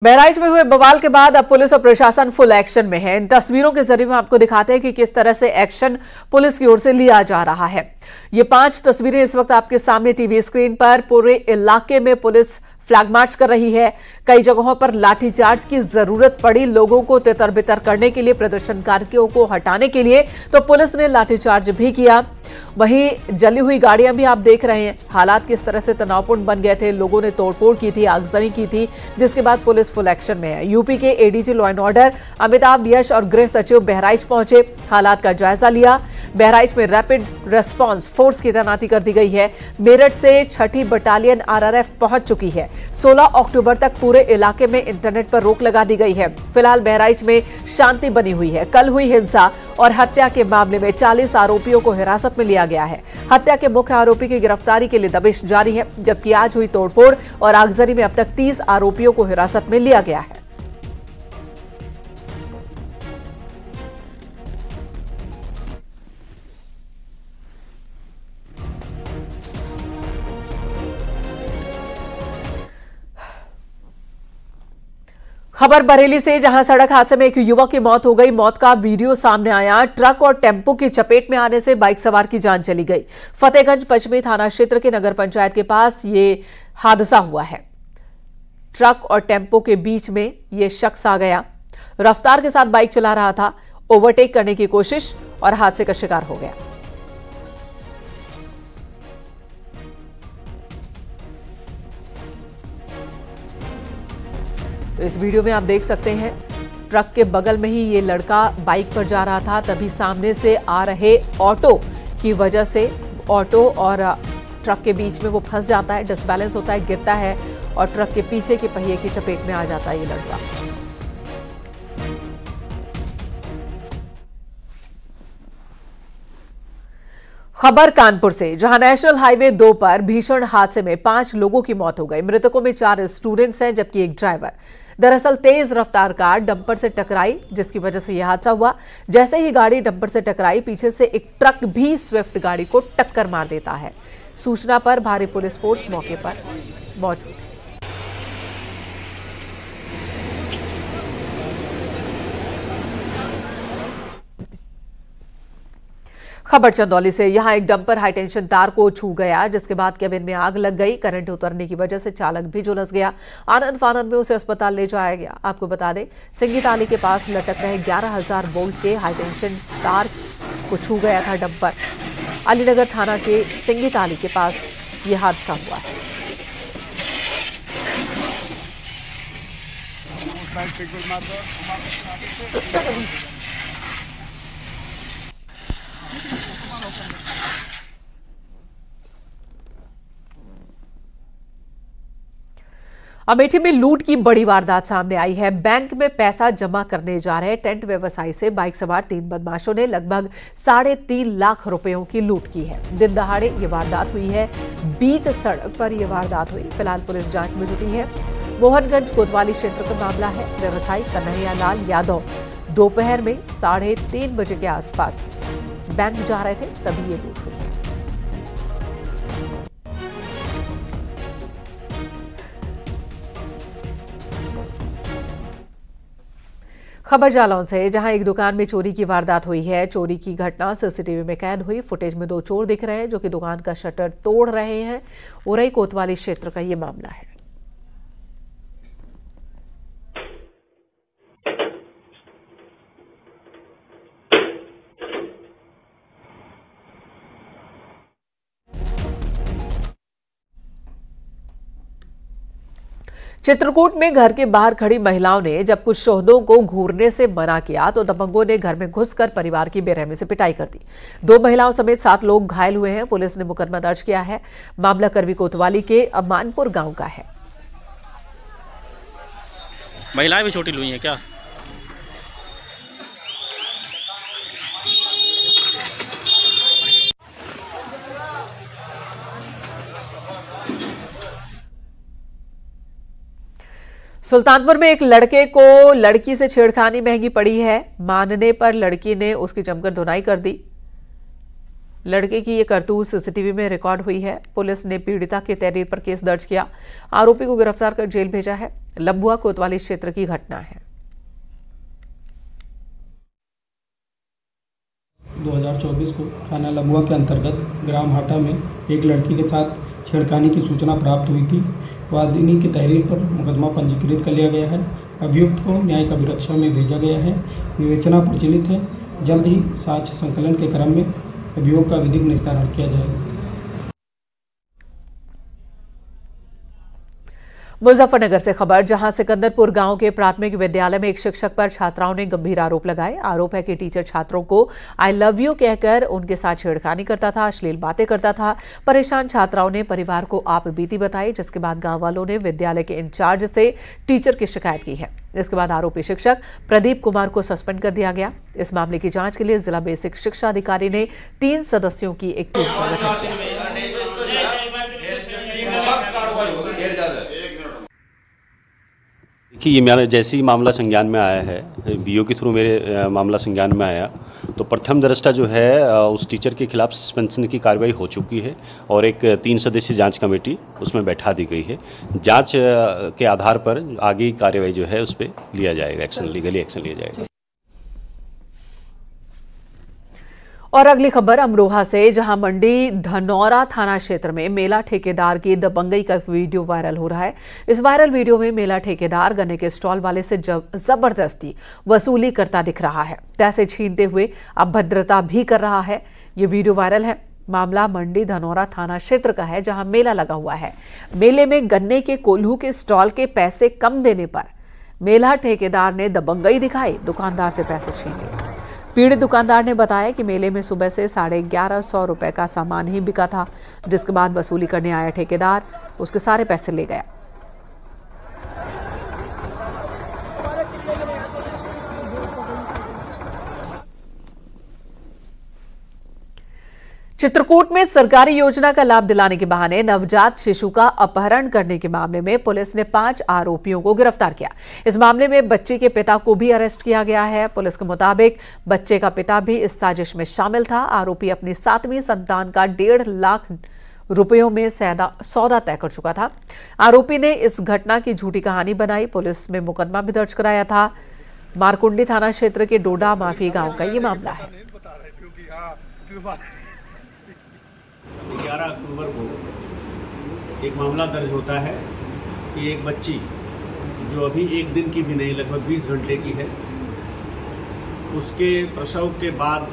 बहराइच में हुए बवाल के बाद अब पुलिस और प्रशासन फुल एक्शन में है। इन तस्वीरों के जरिए हम आपको दिखाते हैं कि किस तरह से एक्शन पुलिस की ओर से लिया जा रहा है। ये 5 तस्वीरें इस वक्त आपके सामने टीवी स्क्रीन पर। पूरे इलाके में पुलिस फ्लैग मार्च कर रही है। कई जगहों पर लाठीचार्ज की जरूरत पड़ी। लोगों को तितर बितर करने के लिए, प्रदर्शनकारियों को हटाने के लिए तो पुलिस ने लाठीचार्ज भी किया। वहीं जली हुई गाड़ियां भी आप देख रहे हैं। हालात किस तरह से तनावपूर्ण बन गए थे। लोगों ने तोड़फोड़ की थी, आगजनी की थी, जिसके बाद पुलिस फुल एक्शन में है। यूपी के ADG law and order Amitabh Yash और गृह सचिव बहराइच पहुंचे, हालात का जायजा लिया। बहराइच में रैपिड रेस्पॉन्स फोर्स की तैनाती कर दी गई है। मेरठ से 6ठी बटालियन आरआरएफ पहुंच चुकी है। 16 अक्टूबर तक पूरे इलाके में इंटरनेट पर रोक लगा दी गई है। फिलहाल बहराइच में शांति बनी हुई है। कल हुई हिंसा और हत्या के मामले में 40 आरोपियों को हिरासत में लिया गया है। हत्या के मुख्य आरोपी की गिरफ्तारी के लिए दबिश जारी है, जबकि आज हुई तोड़फोड़ और आगजनी में अब तक 30 आरोपियों को हिरासत में लिया गया है। खबर बरेली से, जहां सड़क हादसे में एक युवक की मौत हो गई। मौत का वीडियो सामने आया। ट्रक और टेम्पो की चपेट में आने से बाइक सवार की जान चली गई। फतेहगंज पश्चिमी थाना क्षेत्र के नगर पंचायत के पास ये हादसा हुआ है। ट्रक और टेम्पो के बीच में ये शख्स आ गया। रफ्तार के साथ बाइक चला रहा था, ओवरटेक करने की कोशिश और हादसे का शिकार हो गया। तो इस वीडियो में आप देख सकते हैं, ट्रक के बगल में ही ये लड़का बाइक पर जा रहा था। तभी सामने से आ रहे ऑटो की वजह से ऑटो और ट्रक के बीच में वो फंस जाता है, डिसबैलेंस होता है, गिरता है और ट्रक के पीछे के पहिए की चपेट में आ जाता है ये लड़का। खबर कानपुर से, जहां नेशनल हाईवे 2 पर भीषण हादसे में 5 लोगों की मौत हो गई। मृतकों में 4 स्टूडेंट्स हैं, जबकि एक ड्राइवर। दरअसल तेज रफ्तार कार डंपर से टकराई, जिसकी वजह से यह हादसा हुआ। जैसे ही गाड़ी डंपर से टकराई, पीछे से एक ट्रक भी स्विफ्ट गाड़ी को टक्कर मार देता है। सूचना पर भारी पुलिस फोर्स मौके पर मौजूद है। खबर चंदौली से, यहां एक डंपर हाईटेंशन तार को छू गया, जिसके बाद केबिन में आग लग गई। करंट उतरने की वजह से चालक भी झुलस गया। आनंद फानंद में उसे अस्पताल ले जाया गया। आपको बता दें, सिंगी ताली के पास लटक रहे 11,000 वोल्ट के हाईटेंशन तार को छू गया था डंपर। अलीनगर थाना के सिंगी ताली के पास यह हादसा हुआ है। अमेठी में लूट की बड़ी वारदात सामने आई है। बैंक में पैसा जमा करने जा रहे टेंट व्यवसायी से बाइक सवार 3 बदमाशों ने लगभग 3.5 लाख रुपयों की लूट की है। दिन दहाड़े ये वारदात हुई है। बीच सड़क पर यह वारदात हुई। फिलहाल पुलिस जांच में जुटी है। मोहनगंज कोतवाली क्षेत्र का मामला है। व्यवसायी कन्हैया लाल यादव दोपहर में 3:30 बजे के आसपास बैंक जा रहे थे, तभी ये लूट हुई है। खबर जालौन से, जहां एक दुकान में चोरी की वारदात हुई है। चोरी की घटना सीसीटीवी में कैद हुई। फुटेज में 2 चोर दिख रहे हैं, जो कि दुकान का शटर तोड़ रहे हैं। उरई कोतवाली क्षेत्र का यह मामला है। चित्रकूट में घर के बाहर खड़ी महिलाओं ने जब कुछ शोहदों को घूरने से मना किया, तो दबंगों ने घर में घुसकर परिवार की बेरहमी से पिटाई कर दी। 2 महिलाओं समेत 7 लोग घायल हुए हैं। पुलिस ने मुकदमा दर्ज किया है। मामला करवी कोतवाली के अमानपुर गांव का है। महिलाएं भी छोटी हुई हैं क्या? सुल्तानपुर में एक लड़के को लड़की से छेड़खानी महंगी पड़ी है। मानने पर लड़की ने उसकी जमकर धुनाई कर दी। लड़के की ये करतूत सीसीटीवी में रिकॉर्ड हुई है। पुलिस ने पीड़िता के तहरीर पर केस दर्ज किया। आरोपी को गिरफ्तार कर जेल भेजा है। लंबुआ कोतवाली क्षेत्र की घटना है। 2024 को थाना लंबुआ के अंतर्गत ग्राम हाटा में एक लड़की के साथ छेड़खानी की सूचना प्राप्त हुई थी। वादिनी की तहरीर पर मुकदमा पंजीकृत कर लिया गया है। अभियुक्त को न्यायिक अभिरक्षा में भेजा गया है। विवेचना प्रचलित है। जल्द ही साक्ष्य संकलन के क्रम में अभियोग का विधिक निस्तारण किया जाएगा। मुजफ्फरनगर से खबर, जहां सिकंदरपुर गांव के प्राथमिक विद्यालय में एक शिक्षक पर छात्राओं ने गंभीर आरोप लगाए। आरोप है कि टीचर छात्रों को आई लव यू कहकर उनके साथ छेड़खानी करता था, अश्लील बातें करता था। परेशान छात्राओं ने परिवार को आप बीती बताई, जिसके बाद गांव वालों ने विद्यालय के इंचार्ज से टीचर की शिकायत की है। इसके बाद आरोपी शिक्षक प्रदीप कुमार को सस्पेंड कर दिया गया। इस मामले की जांच के लिए जिला बेसिक शिक्षा अधिकारी ने 3 सदस्यों की एक टीम का गठन किया। कि ये मेरा जैसे ही मामला संज्ञान में आया है, बीओ के थ्रू मेरे मामला संज्ञान में आया, तो प्रथम दृष्टया जो है उस टीचर के खिलाफ सस्पेंशन की कार्रवाई हो चुकी है और एक 3 सदस्यीय जांच कमेटी उसमें बैठा दी गई है। जांच के आधार पर आगे कार्रवाई जो है उस पर लिया जाएगा, लीगली एक्शन लिया जाएगा। और अगली खबर अमरोहा से, जहां मंडी धनौरा थाना क्षेत्र में मेला ठेकेदार की दबंगई का वीडियो वायरल हो रहा है। इस वायरल वीडियो में मेला ठेकेदार गन्ने के स्टॉल वाले से जबरदस्ती वसूली करता दिख रहा है। पैसे छीनते हुए अभद्रता भी कर रहा है। ये वीडियो वायरल है। मामला मंडी धनौरा थाना क्षेत्र का है, जहां मेला लगा हुआ है। मेले में गन्ने के कोल्हू के स्टॉल के पैसे कम देने पर मेला ठेकेदार ने दबंगई दिखाई, दुकानदार से पैसे छीन लिए। पीड़ित दुकानदार ने बताया कि मेले में सुबह से 1150 रुपए का सामान ही बिका था, जिसके बाद वसूली करने आया ठेकेदार उसके सारे पैसे ले गया। चित्रकूट में सरकारी योजना का लाभ दिलाने के बहाने नवजात शिशु का अपहरण करने के मामले में पुलिस ने 5 आरोपियों को गिरफ्तार किया। इस मामले में बच्चे के पिता को भी अरेस्ट किया गया है। पुलिस के मुताबिक बच्चे का पिता भी इस साजिश में शामिल था। आरोपी अपनी 7वीं संतान का 1.5 लाख रुपयों में सौदा तय कर चुका था। आरोपी ने इस घटना की झूठी कहानी बनाई। पुलिस में मुकदमा भी दर्ज कराया था। मारकुंडी थाना क्षेत्र के डोडा माफी गांव का ये मामला है। 11 अक्टूबर को एक मामला दर्ज होता है कि एक बच्ची जो अभी 1 दिन की भी नहीं, लगभग 20 घंटे की है, उसके प्रसव के बाद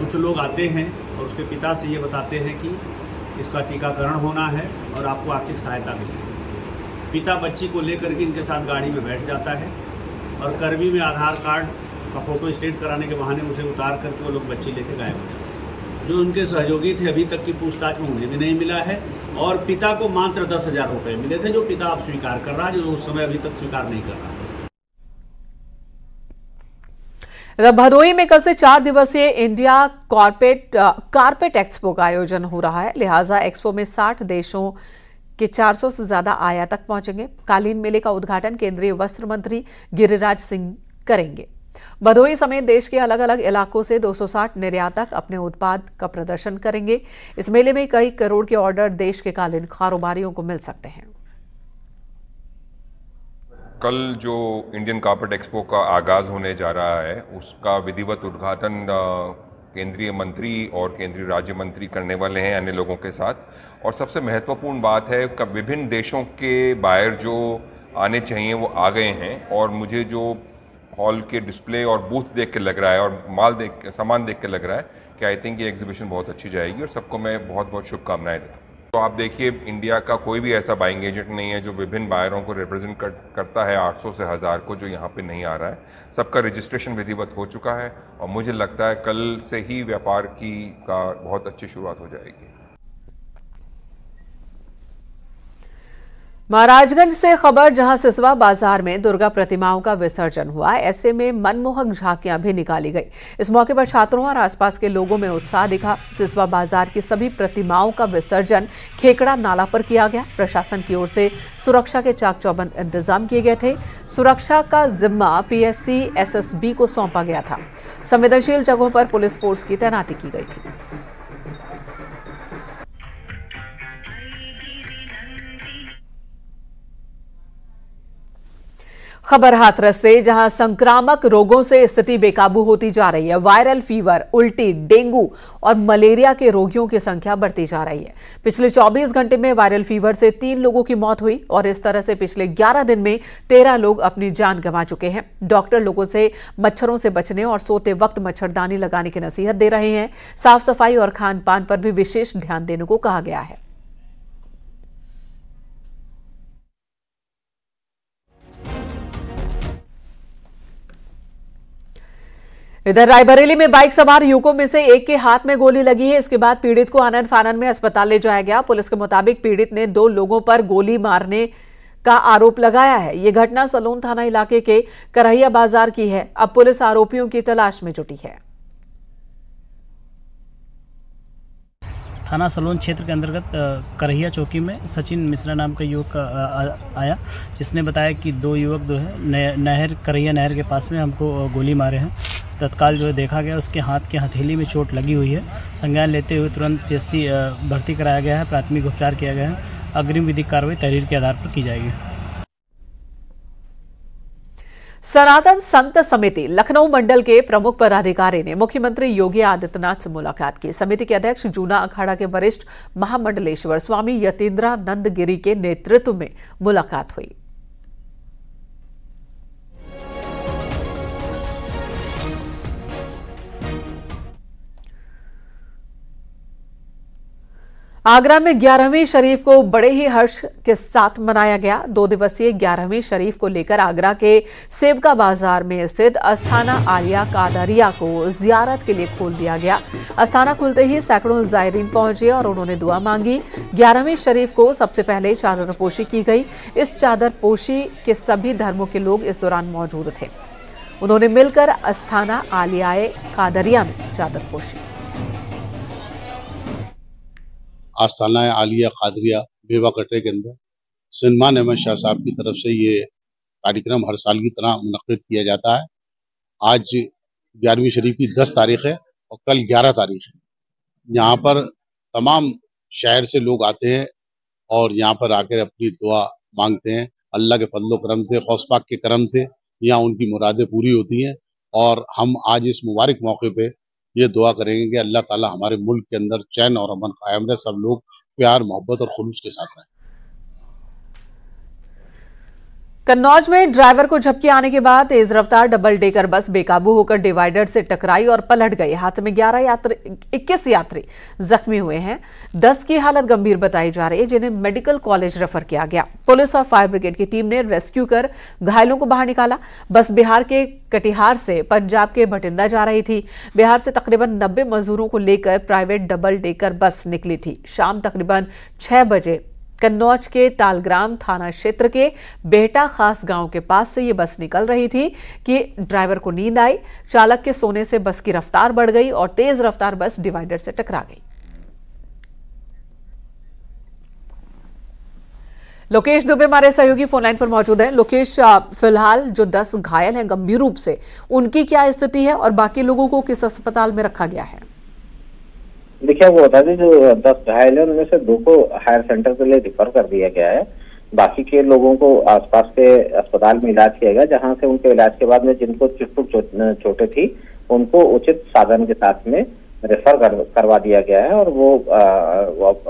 कुछ लोग आते हैं और उसके पिता से ये बताते हैं कि इसका टीकाकरण होना है और आपको आर्थिक सहायता मिलेगी। पिता बच्ची को लेकर के इनके साथ गाड़ी में बैठ जाता है और कर्मी में आधार कार्ड का फोटो स्टेट कराने के बहाने उसे उतार करके वो लोग बच्ची लेके गायब हो जाते हैं। जो उनके सहयोगी थे अभी तक की पूछताछ में उन्हें भी नहीं मिला है और पिता को मात्र 10,000 रुपये मिले थे, जो पिता अब स्वीकार कर रहा है, जो उस समय अभी तक स्वीकार नहीं कर रहा। भदोही में कल से 4 दिवसीय इंडिया कारपेट एक्सपो का आयोजन हो रहा है। लिहाजा एक्सपो में 60 देशों के 400 से ज्यादा आयातक पहुंचेंगे। कालीन मेले का उद्घाटन केंद्रीय वस्त्र मंत्री गिरिराज सिंह करेंगे। भदोही समेत देश के अलग अलग इलाकों से 260 निर्यातक अपने उत्पाद का प्रदर्शन करेंगे। इस मेले में कई करोड़ के ऑर्डर देश के कालीन कारोबारियों को मिल सकते हैं। कल जो इंडियन कारपेट एक्सपो का आगाज होने जा रहा है, उसका विधिवत उद्घाटन केंद्रीय मंत्री और केंद्रीय राज्य मंत्री करने वाले हैं अन्य लोगों के साथ। और सबसे महत्वपूर्ण बात है कि विभिन्न देशों के बायर जो आने चाहिए वो आ गए हैं और मुझे जो हॉल के डिस्प्ले और बूथ देख के लग रहा है और सामान देख के लग रहा है कि आई थिंक ये एग्जीबिशन बहुत अच्छी जाएगी और सबको मैं बहुत बहुत शुभकामनाएं देता हूँ। तो आप देखिए, इंडिया का कोई भी ऐसा बाइंग एजेंट नहीं है जो विभिन्न बायरों को रिप्रेजेंट करता है 800 से 1000 को, जो यहाँ पे नहीं आ रहा है। सबका रजिस्ट्रेशन विधिवत हो चुका है और मुझे लगता है कल से ही व्यापार का बहुत अच्छी शुरुआत हो जाएगी। महाराजगंज से खबर, जहां सिसवा बाजार में दुर्गा प्रतिमाओं का विसर्जन हुआ। ऐसे में मनमोहक झांकियां भी निकाली गई। इस मौके पर छात्रों और आसपास के लोगों में उत्साह दिखा। सिसवा बाजार की सभी प्रतिमाओं का विसर्जन खेकड़ा नाला पर किया गया। प्रशासन की ओर से सुरक्षा के चाक चौबंद इंतजाम किए गए थे। सुरक्षा का जिम्मा पीएससी एसएसबी को सौंपा गया था। संवेदनशील जगहों पर पुलिस फोर्स की तैनाती की गई थी। खबर हाथरस से, जहां संक्रामक रोगों से स्थिति बेकाबू होती जा रही है। वायरल फीवर, उल्टी, डेंगू और मलेरिया के रोगियों की संख्या बढ़ती जा रही है। पिछले 24 घंटे में वायरल फीवर से 3 लोगों की मौत हुई और इस तरह से पिछले 11 दिन में 13 लोग अपनी जान गंवा चुके हैं। डॉक्टर लोगों से मच्छरों से बचने और सोते वक्त मच्छरदानी लगाने की नसीहत दे रहे हैं। साफ सफाई और खान पान पर भी विशेष ध्यान देने को कहा गया है। इधर रायबरेली में बाइक सवार युवकों में से एक के हाथ में गोली लगी है। इसके बाद पीड़ित को आनन फानन में अस्पताल ले जाया गया। पुलिस के मुताबिक पीड़ित ने 2 लोगों पर गोली मारने का आरोप लगाया है। यह घटना सलोन थाना इलाके के करहिया बाजार की है। अब पुलिस आरोपियों की तलाश में जुटी है। थाना सलोन क्षेत्र के अंतर्गत करहिया चौकी में सचिन मिश्रा नाम का युवक आया, जिसने बताया कि 2 युवक जो है करहिया नहर के पास में हमको गोली मारे हैं। तत्काल जो है देखा गया, उसके हाथ के हथेली में चोट लगी हुई है। संज्ञान लेते हुए तुरंत CSC भर्ती कराया गया है, प्राथमिक उपचार किया गया है। अग्रिम विधिक कार्रवाई तहरीर के आधार पर की जाएगी। सनातन संत समिति लखनऊ मंडल के प्रमुख पदाधिकारी ने मुख्यमंत्री योगी आदित्यनाथ से मुलाकात की। समिति के अध्यक्ष जूना अखाड़ा के वरिष्ठ महामंडलेश्वर स्वामी यतीन्द्रानंद गिरी के नेतृत्व में मुलाकात हुई। आगरा में 11वीं शरीफ को बड़े ही हर्ष के साथ मनाया गया। 2 दिवसीय 11वीं शरीफ को लेकर आगरा के सेवका बाजार में स्थित अस्थाना आलिया कादरिया को जियारत के लिए खोल दिया गया। अस्थाना खुलते ही सैकड़ों जायरीन पहुंचे और उन्होंने दुआ मांगी। 11वीं शरीफ को सबसे पहले चादरपोशी की गई। इस चादरपोशी के सभी धर्मों के लोग इस दौरान मौजूद थे। उन्होंने मिलकर अस्थाना आलियाए कादरिया में चादरपोशी की। आस्थाना आलिया कादरिया बेवा कटरे के अंदर सलमान अहमद शाह साहब की तरफ से ये कार्यक्रम हर साल की तरह मुनक्किद किया जाता है। आज 11वीं शरीफ की 10 तारीख है और कल 11 तारीख है। यहाँ पर तमाम शहर से लोग आते हैं और यहाँ पर आकर अपनी दुआ मांगते हैं। अल्लाह के फजलो करम से, गौस पाक के करम से यहाँ उनकी मुरादें पूरी होती हैं। और हम आज इस मुबारक मौके पे ये दुआ करेंगे कि अल्लाह ताला हमारे मुल्क के अंदर चैन और अमन कायम रहे, सब लोग प्यार मोहब्बत और खुलूस के साथ रहें। कन्नौज में ड्राइवर को झपकी आने के बाद तेज रफ्तार डबल डेकर बस बेकाबू होकर डिवाइडर से टकराई और पलट गई। हादसे में 21 यात्री जख्मी हुए हैं। 10 की हालत गंभीर बताई जा रही है, जिन्हें मेडिकल कॉलेज रेफर किया गया। पुलिस और फायर ब्रिगेड की टीम ने रेस्क्यू कर घायलों को बाहर निकाला। बस बिहार के कटिहार से पंजाब के भटिंडा जा रही थी। बिहार से तकरीबन 90 मजदूरों को लेकर प्राइवेट डबल डेकर बस निकली थी। शाम तकरीबन 6 बजे कन्नौज के तालग्राम थाना क्षेत्र के बेहटा खास गांव के पास से ये बस निकल रही थी कि ड्राइवर को नींद आई। चालक के सोने से बस की रफ्तार बढ़ गई और तेज रफ्तार बस डिवाइडर से टकरा गई। लोकेश दुबे हमारे सहयोगी फोनलाइन पर मौजूद हैं। लोकेश, फिलहाल जो 10 घायल हैं गंभीर रूप से, उनकी क्या स्थिति है और बाकी लोगों को किस अस्पताल में रखा गया है? देखिए, वो बता दें, जो 10 घायल है उनमें से 2 को हायर सेंटर के लिए रिफर कर दिया गया है। बाकी के लोगों को आसपास के अस्पताल में इलाज किया गया, जहां से उनके इलाज के बाद में जिनको चुट चोटें थी उनको उचित साधन के साथ में रेफर करवा दिया गया है और वो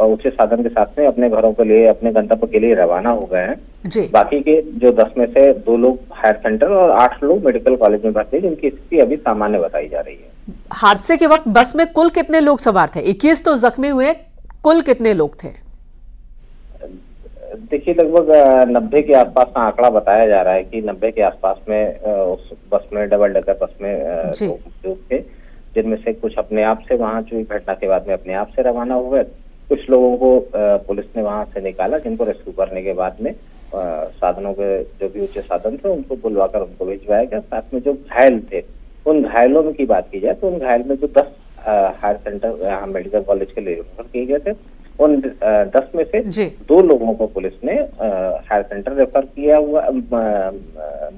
उचित साधन के साथ में अपने घरों के लिए, अपने गंतव्य के लिए रवाना हो गए हैं। बाकी के जो 10 में से 2 लोग हायर सेंटर और 8 लोग मेडिकल कॉलेज में भर्ती, जिनकी स्थिति अभी सामान्य बताई जा रही है। हादसे के वक्त बस में कुल कितने लोग सवार थे? 21 तो जख्मी हुए, कुल कितने लोग थे? देखिए, लगभग 90 के आसपास का आंकड़ा बताया जा रहा है कि 90 के आसपास में उस बस में, डबल डेकर बस में लोग थे, जिनमें से कुछ अपने आप से वहां जो घटना के बाद में अपने आप से रवाना हुए। कुछ लोगों को पुलिस ने वहां से निकाला, जिनको रेस्क्यू करने के बाद में साधनों के जो भी उचित साधन थे उनको बुलवाकर उनको भिजवाया गया। साथ में जो घायल थे, उन घायलों में की बात की जाए तो उन घायल में जो 10 हायर सेंटर यहाँ मेडिकल कॉलेज के लिए रेफर किए गए थे, उन 10 में से 2 लोगों को पुलिस ने हायर सेंटर रेफर किया हुआ,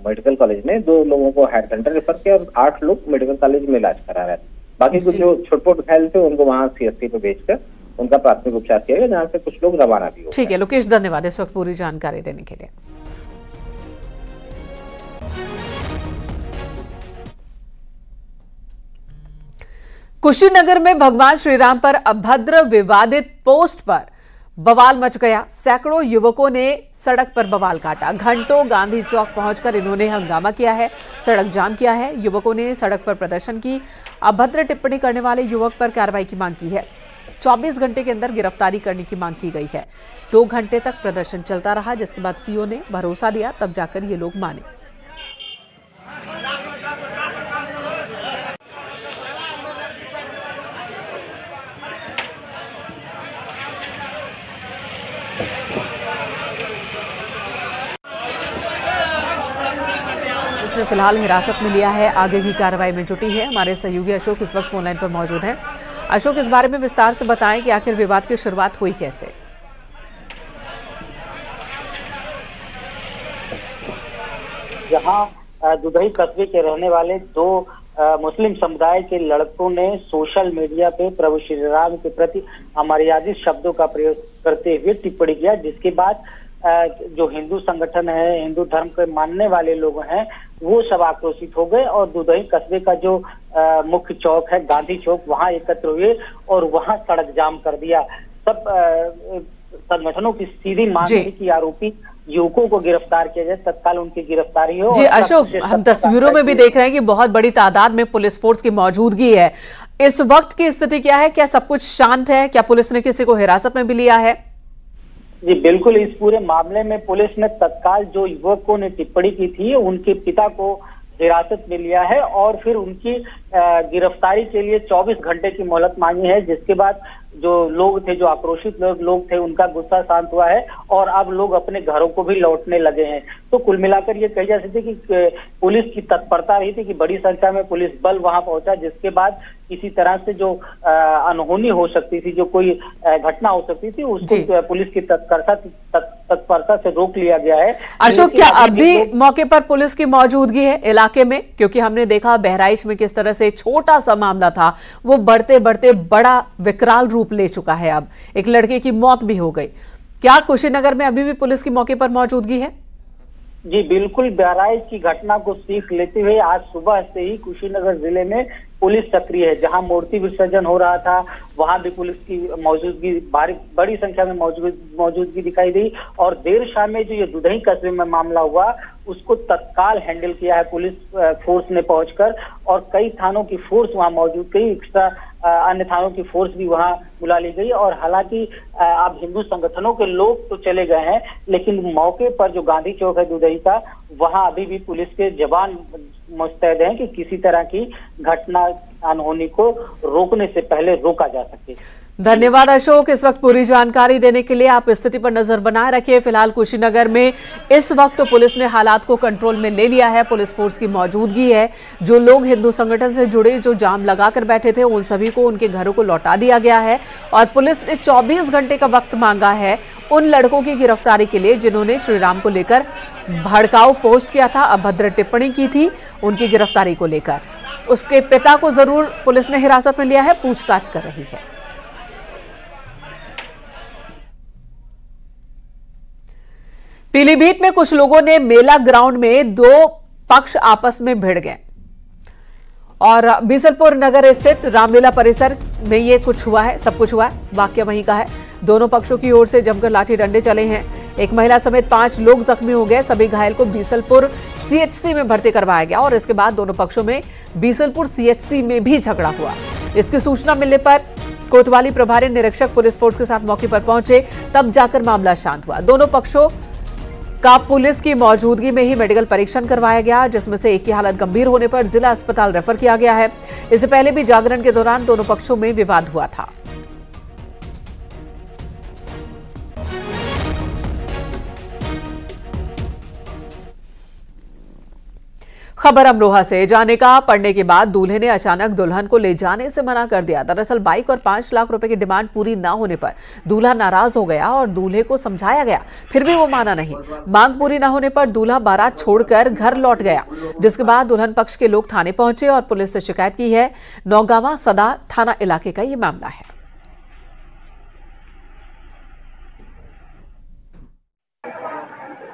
मेडिकल कॉलेज में 2 लोगों को हायर सेंटर रेफर किया और 8 लोग मेडिकल कॉलेज में इलाज करा रहे थे। बाकी कुछ जो छोटे-मोटे घायल थे उनको वहां CSC पे भेजकर उनका प्राथमिक उपचार किया गया, जहाँ से कुछ लोग रवाना भी हो। ठीक है लोकेश, धन्यवाद इस वक्त पूरी जानकारी देने के लिए। कुशीनगर में भगवान श्रीराम पर अभद्र विवादित पोस्ट पर बवाल मच गया। सैकड़ों युवकों ने सड़क पर बवाल काटा। घंटों गांधी चौक पहुंचकर इन्होंने हंगामा किया है, सड़क जाम किया है। युवकों ने सड़क पर प्रदर्शन की। अभद्र टिप्पणी करने वाले युवक पर कार्रवाई की मांग की है। 24 घंटे के अंदर गिरफ्तारी करने की मांग की गई है। 2 घंटे तक प्रदर्शन चलता रहा, जिसके बाद सीओ ने भरोसा दिया, तब जाकर ये लोग माने। उसने फिलहाल हिरासत में लिया है, आगे की कार्रवाई में जुटी है। हमारे सहयोगी अशोक इस वक्त फोन लाइन पर मौजूद हैं। अशोक, इस बारे में विस्तार से बताएं कि आखिर विवाद की शुरुआत हुई कैसे? जहां दुधई कस्बे के रहने वाले 2 मुस्लिम समुदाय के लड़कों ने सोशल मीडिया पे प्रभु श्री राम के प्रति अमर्यादित शब्दों का प्रयोग करते हुए टिप्पणी किया, जिसके बाद जो हिंदू संगठन है, हिंदू धर्म के मानने वाले लोग हैं, वो सब आक्रोशित हो गए और दुधई कस्बे का जो मुख्य चौक है गांधी चौक, वहां एकत्र हुए और वहां सड़क जाम कर दिया। सब संगठनों की सीधी मांग है कि आरोपी युवकों को गिरफ्तार किया जाए, तत्काल उनकी गिरफ्तारी हो। जी अशोक, हम तस्वीरों में भी देख रहे हैं कि बहुत बड़ी तादाद में पुलिस फोर्स की मौजूदगी है। इस वक्त की स्थिति क्या है? क्या सब कुछ शांत है? क्या पुलिस ने किसी को हिरासत में भी लिया है? जी बिल्कुल, इस पूरे मामले में पुलिस ने तत्काल जो युवकों ने टिप्पणी की थी उनके पिता को हिरासत में लिया है और फिर उनकी गिरफ्तारी के लिए 24 घंटे की मोहलत मांगी है, जिसके बाद जो लोग थे, जो आक्रोशित लोग थे, उनका गुस्सा शांत हुआ है और अब लोग अपने घरों को भी लौटने लगे हैं। तो कुल मिलाकर ये कही जा सकती है कि पुलिस की तत्परता रही थी कि बड़ी संख्या में पुलिस बल वहां पहुंचा, जिसके बाद किसी तरह से जो अनहोनी हो सकती थी, जो कोई घटना हो सकती थी, उसको पुलिस की तत्परता से रोक लिया गया है। अशोक, क्या अभी मौके पर पुलिस की मौजूदगी है इलाके में? क्योंकि हमने देखा बहराइच में किस तरह से छोटा सा मामला था, वो बढ़ते बढ़ते बड़ा विकराल रूप ले चुका है। अब एक लड़के की मौत भी हो गई। क्या कुशीनगर में अभी भी पुलिस की मौके पर मौजूदगी है? जी बिल्कुल, बहराइच की घटना को सीख लेते हुए आज सुबह से ही कुशीनगर जिले में पुलिस सक्रिय है। जहां मूर्ति विसर्जन हो रहा था वहां भी पुलिस की मौजूदगी, बड़ी संख्या में मौजूदगी दिखाई दी और देर शाम में जो ये दुधई कस्बे में मामला हुआ उसको तत्काल हैंडल किया है पुलिस फोर्स ने पहुंचकर, और कई थानों की फोर्स वहां मौजूद, कई एक्स्ट्रा अन्य थानों की फोर्स भी वहां बुला ली गई। और हालांकि अब हिंदू संगठनों के लोग तो चले गए हैं, लेकिन मौके पर जो गांधी चौक है दुधई का, वहां अभी भी पुलिस के जवान मुस्तैद हैं कि किसी तरह की घटना अनहोनी को रोकने से पहले रोका जा सके। धन्यवाद अशोक, इस वक्त पूरी जानकारी देने के लिए। आप स्थिति पर नजर बनाए रखिए। फिलहाल कुशीनगर में इस वक्त तो पुलिस ने हालात को कंट्रोल में ले लिया है, पुलिस फोर्स की मौजूदगी है। जो लोग हिंदू संगठन से जुड़े, जो जाम लगाकर बैठे थे, उन सभी को उनके घरों को लौटा दिया गया है और पुलिस ने 24 घंटे का वक्त मांगा है उन लड़कों की गिरफ्तारी के लिए जिन्होंने श्रीराम को लेकर भड़काऊ पोस्ट किया था, अभद्र टिप्पणी की थी। उनकी गिरफ्तारी को लेकर उसके पिता को जरूर पुलिस ने हिरासत में लिया है, पूछताछ कर रही है। पीलीभीत में कुछ लोगों ने मेला ग्राउंड में 2 पक्ष आपस में भिड़ गए और बीसलपुर नगर स्थित रामलीला परिसर में ये कुछ हुआ है, सब कुछ हुआ है। वाकया वहीं का है। दोनों पक्षों की ओर से जमकर लाठी डंडे चले हैं। एक महिला समेत 5 लोग जख्मी हो गए। सभी घायल को बीसलपुर CHC में भर्ती करवाया गया और इसके बाद दोनों पक्षों में बीसलपुर CHC में भी झगड़ा हुआ। इसकी सूचना मिलने पर कोतवाली प्रभारी निरीक्षक पुलिस फोर्स के साथ मौके पर पहुंचे, तब जाकर मामला शांत हुआ। दोनों पक्षों का पुलिस की मौजूदगी में ही मेडिकल परीक्षण करवाया गया, जिसमें से एक की हालत गंभीर होने पर जिला अस्पताल रेफर किया गया है। इससे पहले भी जागरण के दौरान दोनों पक्षों में विवाद हुआ था। खबर अमरोहा से, जाने का पड़ने के बाद दूल्हे ने अचानक दुल्हन को ले जाने से मना कर दिया। दरअसल बाइक और 5 लाख रुपए की डिमांड पूरी ना होने पर दूल्हा नाराज हो गया और दूल्हे को समझाया गया, फिर भी वो माना नहीं। मांग पूरी ना होने पर दूल्हा बारात छोड़कर घर लौट गया, जिसके बाद दुल्हन पक्ष के लोग थाने पहुंचे और पुलिस से शिकायत की है। नौगावा सदा थाना इलाके का ये मामला है।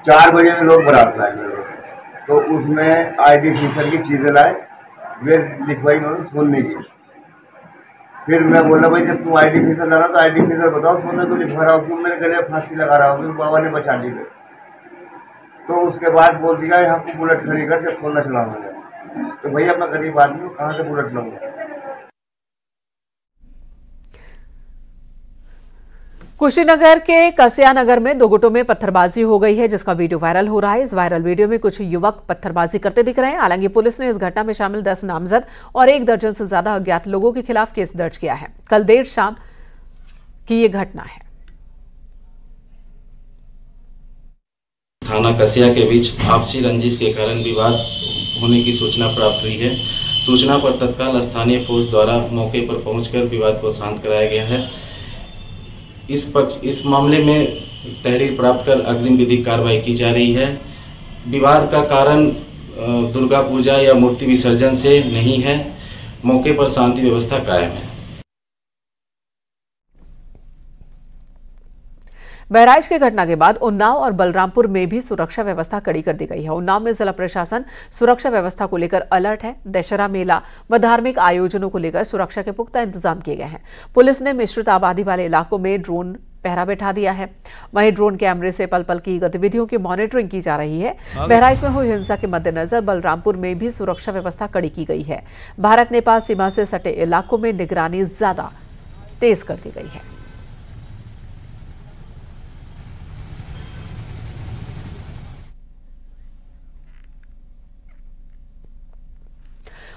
4 बजे में लोग बारात लाएंगे, तो उसमें आर्टिफिशियल की चीज़ें लाए, वे लिखवाई उन्होंने सोने की। फिर मैं बोला भाई जब तुम आर्टिफिशियल ला रहा तो आर्टिफिशियल बताओ, सोने को लिखवा रहा हूँ, तुम मेरे गले में फांसी लगा रहा हूँ, बाबा ने बचा ली। तो उसके बाद बोल दिया यहाँ को बुलेट खड़ी करके सोना चलाऊंगा। तो भैया मैं गरीब आदमी हूँ, कहाँ से बुलेट लाऊंगा। कुशीनगर के कसिया नगर में 2 गुटों में पत्थरबाजी हो गई है, जिसका वीडियो वायरल हो रहा है। इस वायरल वीडियो में कुछ युवक पत्थरबाजी करते दिख रहे हैं। हालांकि पुलिस ने इस घटना में शामिल 10 नामजद और 1 दर्जन से ज्यादा अज्ञात लोगों के खिलाफ केस दर्ज किया है। कल देर शाम की ये घटना है। थाना कसिया के बीच आपसी रंजिश के कारण विवाद होने की सूचना प्राप्त हुई है। सूचना पर तत्काल स्थानीय फोर्स द्वारा मौके पर पहुंचकर विवाद को शांत कराया गया है। इस मामले में तहरीर प्राप्त कर अग्रिम विधिक कार्रवाई की जा रही है। विवाद का कारण दुर्गा पूजा या मूर्ति विसर्जन से नहीं है। मौके पर शांति व्यवस्था कायम है। बहराइच की घटना के बाद उन्नाव और बलरामपुर में भी सुरक्षा व्यवस्था कड़ी कर दी गई है। उन्नाव में जिला प्रशासन सुरक्षा व्यवस्था को लेकर अलर्ट है। दशहरा मेला व धार्मिक आयोजनों को लेकर सुरक्षा के पुख्ता इंतजाम किए गए हैं। पुलिस ने मिश्रित आबादी वाले इलाकों में ड्रोन पहरा बैठा दिया है। वहीं ड्रोन कैमरे से पल पल की गतिविधियों की मॉनिटरिंग की जा रही है। बहराइच में हुई हिंसा के मद्देनजर बलरामपुर में भी सुरक्षा व्यवस्था कड़ी की गई है। भारत नेपाल सीमा से सटे इलाकों में निगरानी ज्यादा तेज कर दी गई है।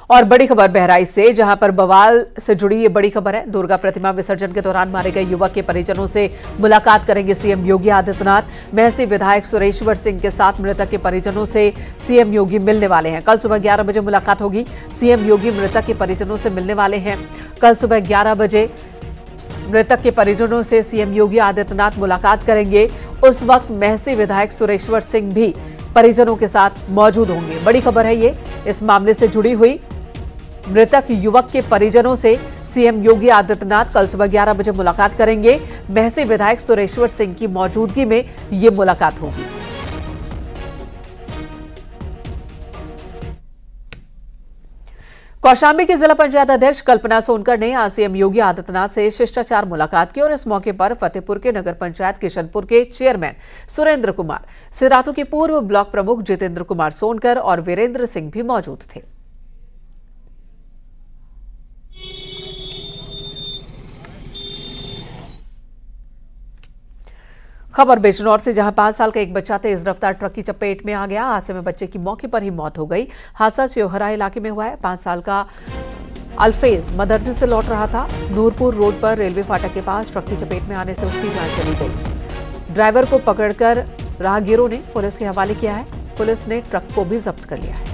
और बड़ी खबर बहराइच से, जहां पर बवाल से जुड़ी ये बड़ी खबर है। दुर्गा प्रतिमा विसर्जन के दौरान मारे गए युवक के परिजनों से मुलाकात करेंगे सीएम योगी आदित्यनाथ। महसी विधायक सुरेश्वर सिंह के साथ मृतक के परिजनों से सीएम योगी मिलने वाले हैं। कल सुबह 11 बजे मुलाकात होगी। सीएम योगी मृतक के परिजनों से मिलने वाले हैं। कल सुबह 11 बजे मृतक के परिजनों से सीएम योगी आदित्यनाथ मुलाकात करेंगे। उस वक्त महसी विधायक सुरेश्वर सिंह भी परिजनों के साथ मौजूद होंगे। बड़ी खबर है ये। इस मामले से जुड़ी हुई मृतक युवक के परिजनों से सीएम योगी आदित्यनाथ कल सुबह 11 बजे मुलाकात करेंगे। महसी विधायक सुरेश्वर सिंह की मौजूदगी में ये मुलाकात होगी। कौशांबी की जिला पंचायत अध्यक्ष कल्पना सोनकर ने आज सीएम योगी आदित्यनाथ से शिष्टाचार मुलाकात की और इस मौके पर फतेहपुर के नगर पंचायत किशनपुर के चेयरमैन सुरेंद्र कुमार, सिराथू के पूर्व ब्लॉक प्रमुख जितेंद्र कुमार सोनकर और वीरेंद्र सिंह भी मौजूद थे। खबर बिजनौर से, जहां 5 साल का एक बच्चा तेज रफ्तार ट्रक की चपेट में आ गया। हादसे में बच्चे की मौके पर ही मौत हो गई। हादसा स्योहरा इलाके में हुआ है। 5 साल का अल्फेज मदरसे से लौट रहा था। नूरपुर रोड पर रेलवे फाटक के पास ट्रक की चपेट में आने से उसकी जान चली गई। ड्राइवर को पकड़कर राहगीरों ने पुलिस के हवाले किया है। पुलिस ने ट्रक को भी जब्त कर लिया है।